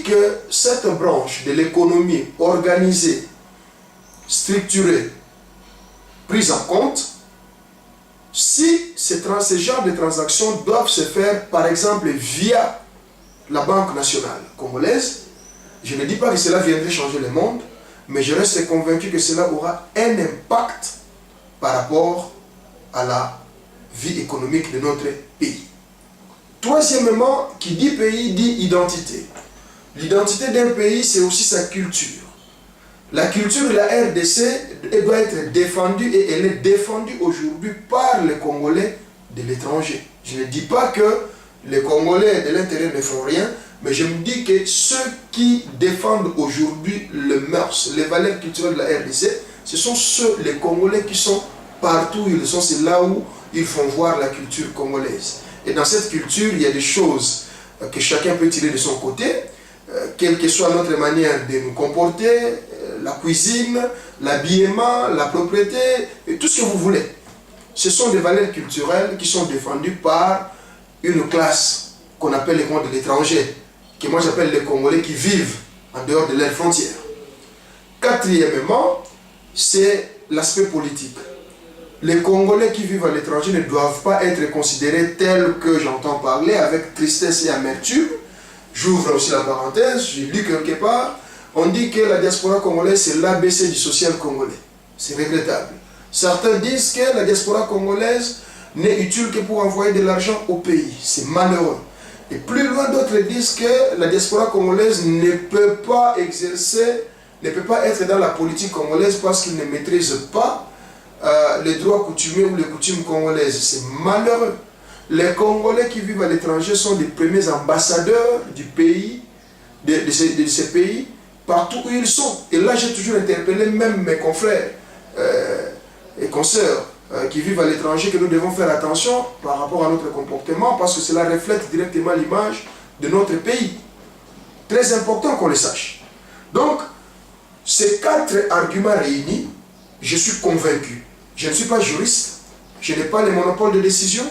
que cette branche de l'économie organisée, structurée, prise en compte, si ces genres de transactions doivent se faire, par exemple, via la Banque nationale congolaise, je ne dis pas que cela viendrait changer le monde, mais je reste convaincu que cela aura un impact par rapport à la vie économique de notre pays. Troisièmement, qui dit pays dit identité. L'identité d'un pays, c'est aussi sa culture. La culture de la RDC elle doit être défendue et elle est défendue aujourd'hui par les Congolais de l'étranger. Je ne dis pas que les Congolais de l'intérieur ne font rien, mais je me dis que ceux qui défendent aujourd'hui les mœurs, les valeurs culturelles de la RDC, ce sont les Congolais qui sont partout où ils sont, c'est là où ils font voir la culture congolaise. Et dans cette culture, il y a des choses que chacun peut tirer de son côté, quelle que soit notre manière de nous comporter, la cuisine, l'habillement, la propriété, et tout ce que vous voulez. Ce sont des valeurs culturelles qui sont défendues par une classe qu'on appelle les Congolais de l'étranger, que moi j'appelle les Congolais qui vivent en dehors de leurs frontières. Quatrièmement, c'est l'aspect politique. Les Congolais qui vivent à l'étranger ne doivent pas être considérés tels que j'entends parler avec tristesse et amertume. J'ouvre aussi la parenthèse, j'ai lu quelque part, on dit que la diaspora congolaise c'est l'ABC du social congolais. C'est regrettable. Certains disent que la diaspora congolaise n'est utile que pour envoyer de l'argent au pays. C'est malheureux. Et plus loin, d'autres disent que la diaspora congolaise ne peut pas exercer, ne peut pas être dans la politique congolaise parce qu'il ne maîtrise pas les droits coutumiers ou les coutumes congolaises. C'est malheureux. Les Congolais qui vivent à l'étranger sont les premiers ambassadeurs du pays, de ces pays, partout où ils sont. Et là, j'ai toujours interpellé même mes confrères et consoeurs qui vivent à l'étranger que nous devons faire attention par rapport à notre comportement parce que cela reflète directement l'image de notre pays. Très important qu'on le sache. Donc, ces 4 arguments réunis, je suis convaincu. Je ne suis pas juriste, je n'ai pas le monopole de décision,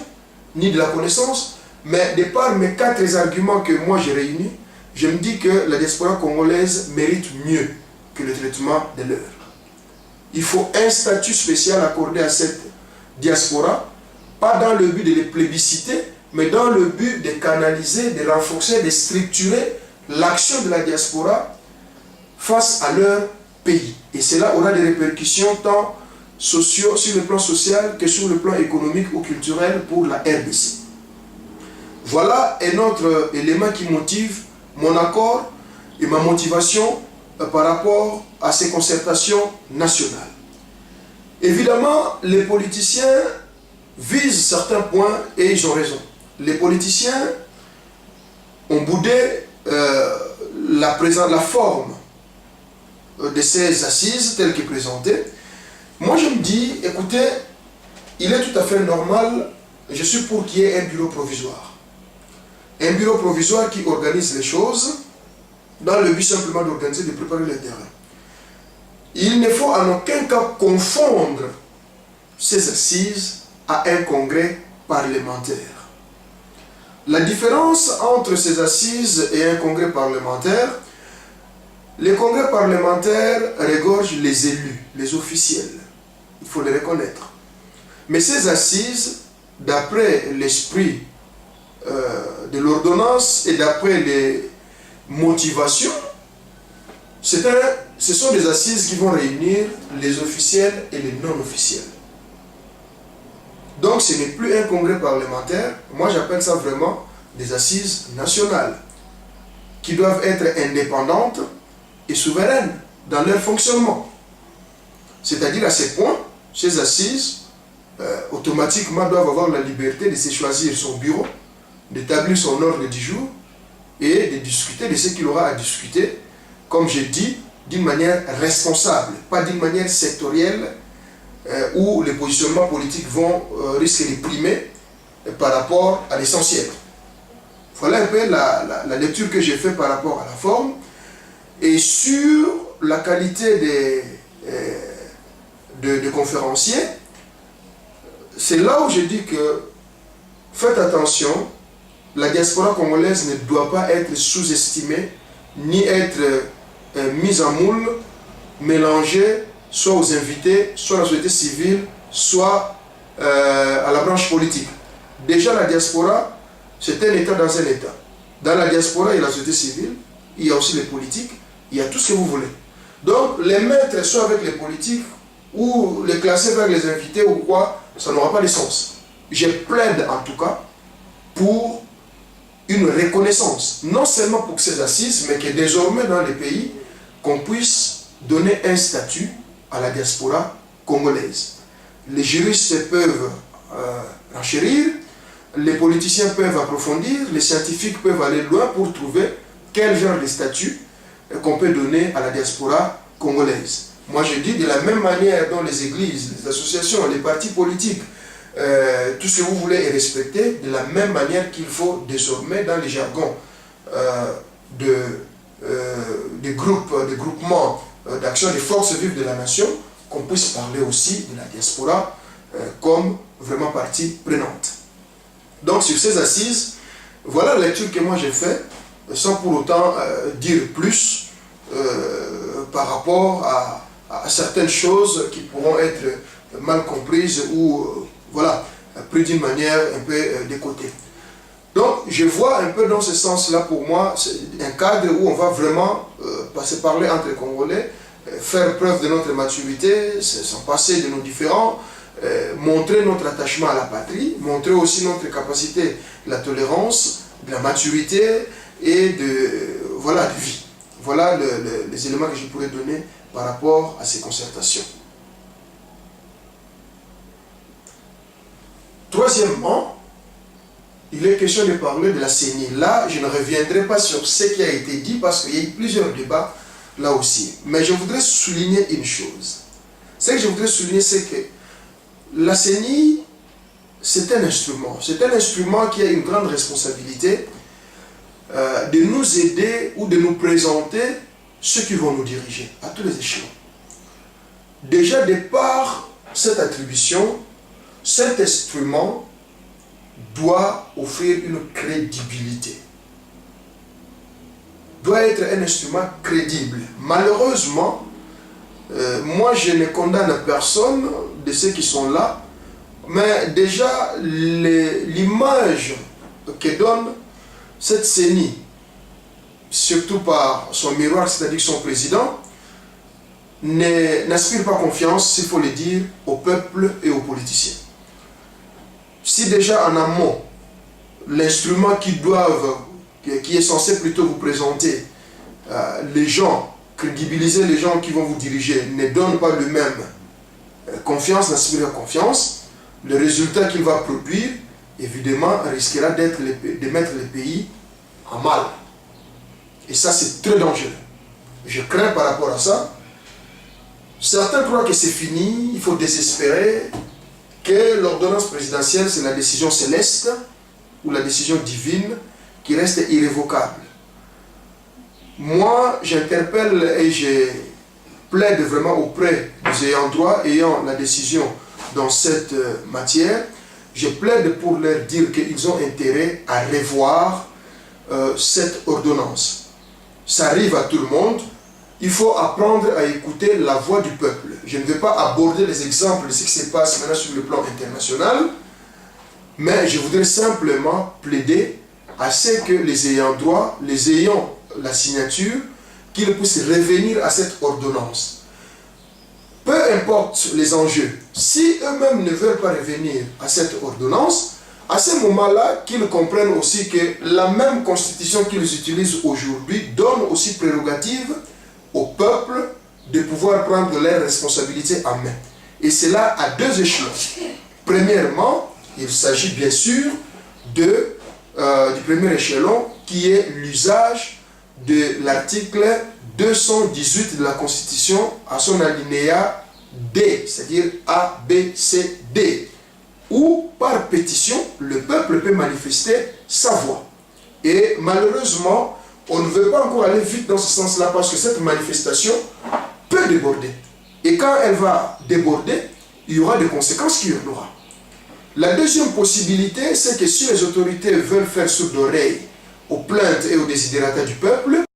ni de la connaissance, mais de par mes 4 arguments que moi j'ai réunis, je me dis que la diaspora congolaise mérite mieux que le traitement de l'heure. Il faut un statut spécial accordé à cette diaspora, pas dans le but de les plébisciter, mais dans le but de canaliser, de renforcer, de structurer l'action de la diaspora face à leur pays. Et cela aura des répercussions tant sur le plan social que sur le plan économique ou culturel pour la RDC. Voilà un autre élément qui motive mon accord et ma motivation par rapport à ces concertations nationales. Évidemment, les politiciens visent certains points et ils ont raison. Les politiciens ont boudé la forme de ces assises telles que présentées. Moi je me dis, écoutez, il est tout à fait normal, je suis pour qu'il y ait un bureau provisoire. Un bureau provisoire qui organise les choses dans le but simplement d'organiser, de préparer le terrain. Il ne faut en aucun cas confondre ces assises à un congrès parlementaire. La différence entre ces assises et un congrès parlementaire, les congrès parlementaires regorgent les élus, les officiels. Il faut les reconnaître. Mais ces assises, d'après l'esprit de l'ordonnance et d'après les motivations, ce sont des assises qui vont réunir les officiels et les non-officiels. Donc ce n'est plus un congrès parlementaire, moi j'appelle ça vraiment des assises nationales, qui doivent être indépendantes et souveraines dans leur fonctionnement. C'est-à-dire à ce point, ces assises, automatiquement doivent avoir la liberté de se choisir son bureau, d'établir son ordre du jour et de discuter de ce qu'il aura à discuter, comme j'ai dit, d'une manière responsable, pas d'une manière sectorielle où les positionnements politiques vont risquer de primer par rapport à l'essentiel. Voilà un peu la lecture que j'ai faite par rapport à la forme. Et sur la qualité des conférenciers, c'est là où je dis que faites attention, la diaspora congolaise ne doit pas être sous-estimée ni être mise en moule, mélangée soit aux invités, soit à la société civile, soit à la branche politique. Déjà la diaspora, c'est un État dans un État. Dans la diaspora, il y a la société civile, il y a aussi les politiques, il y a tout ce que vous voulez. Donc les mettre soit avec les politiques ou les classer avec les invités ou quoi, ça n'aura pas de sens. Je plaide en tout cas pour une reconnaissance, non seulement pour ces assises, mais que désormais dans les pays, qu'on puisse donner un statut à la diaspora congolaise. Les juristes peuvent enchérir, les politiciens peuvent approfondir, les scientifiques peuvent aller loin pour trouver quel genre de statut qu'on peut donner à la diaspora congolaise. Moi je dis de la même manière dont les églises, les associations, les partis politiques, tout ce que vous voulez est respecté, de la même manière qu'il faut désormais dans les jargons des groupements d'action des forces vives de la nation, qu'on puisse parler aussi de la diaspora comme vraiment partie prenante. Donc sur ces assises, voilà la lecture que moi j'ai faite, sans pour autant dire plus par rapport à certaines choses qui pourront être mal comprises ou voilà, pris d'une manière un peu de côté. Donc je vois un peu dans ce sens-là pour moi, c'est un cadre où on va vraiment se parler entre les Congolais, faire preuve de notre maturité, s'en passer de nos différends, montrer notre attachement à la patrie, montrer aussi notre capacité de la tolérance, de la maturité et de vie. Voilà les éléments que je pourrais donner par rapport à ces concertations. Troisièmement, il est question de parler de la CENI. Là, je ne reviendrai pas sur ce qui a été dit parce qu'il y a eu plusieurs débats là aussi. Mais je voudrais souligner une chose. Ce que je voudrais souligner, c'est que la CENI, c'est un instrument. C'est un instrument qui a une grande responsabilité de nous aider ou de nous présenter ceux qui vont nous diriger à tous les échelons. Déjà, de par cette attribution, cet instrument doit offrir une crédibilité. Doit être un instrument crédible. Malheureusement, moi je ne condamne personne de ceux qui sont là, mais déjà l'image que donne cette CENI, surtout par son miroir, c'est-à-dire son président, n'inspire pas confiance, s'il faut le dire, au peuple et aux politiciens. Si déjà en amont, l'instrument qui est censé plutôt vous présenter les gens, crédibiliser les gens qui vont vous diriger, ne donne pas le même confiance, n'inspire pas confiance, le résultat qu'il va produire, évidemment, risquera de mettre les pays en mal. Et ça, c'est très dangereux. Je crains par rapport à ça. Certains croient que c'est fini, il faut désespérer, que l'ordonnance présidentielle, c'est la décision céleste ou la décision divine qui reste irrévocable. Moi, j'interpelle et je plaide vraiment auprès des ayants droit ayant la décision dans cette matière. Je plaide pour leur dire qu'ils ont intérêt à revoir cette ordonnance. Ça arrive à tout le monde. Il faut apprendre à écouter la voix du peuple. Je ne vais pas aborder les exemples de ce qui se passe maintenant sur le plan international, mais je voudrais simplement plaider à ce que les ayants droit, les ayants la signature, qu'ils puissent revenir à cette ordonnance. Peu importe les enjeux, si eux-mêmes ne veulent pas revenir à cette ordonnance, à ce moment-là, qu'ils comprennent aussi que la même constitution qu'ils utilisent aujourd'hui donne aussi prérogative au peuple de pouvoir prendre leurs responsabilités en main. Et c'est là à deux échelons. Premièrement, il s'agit bien sûr du premier échelon qui est l'usage de l'article 218 de la Constitution à son alinéa D, c'est-à-dire A, B, C, D, où par pétition, le peuple peut manifester sa voix. Et malheureusement, on ne veut pas encore aller vite dans ce sens-là parce que cette manifestation peut déborder. Et quand elle va déborder, il y aura des conséquences qu'il y aura. La deuxième possibilité, c'est que si les autorités veulent faire sourde oreille aux plaintes et aux desiderata du peuple,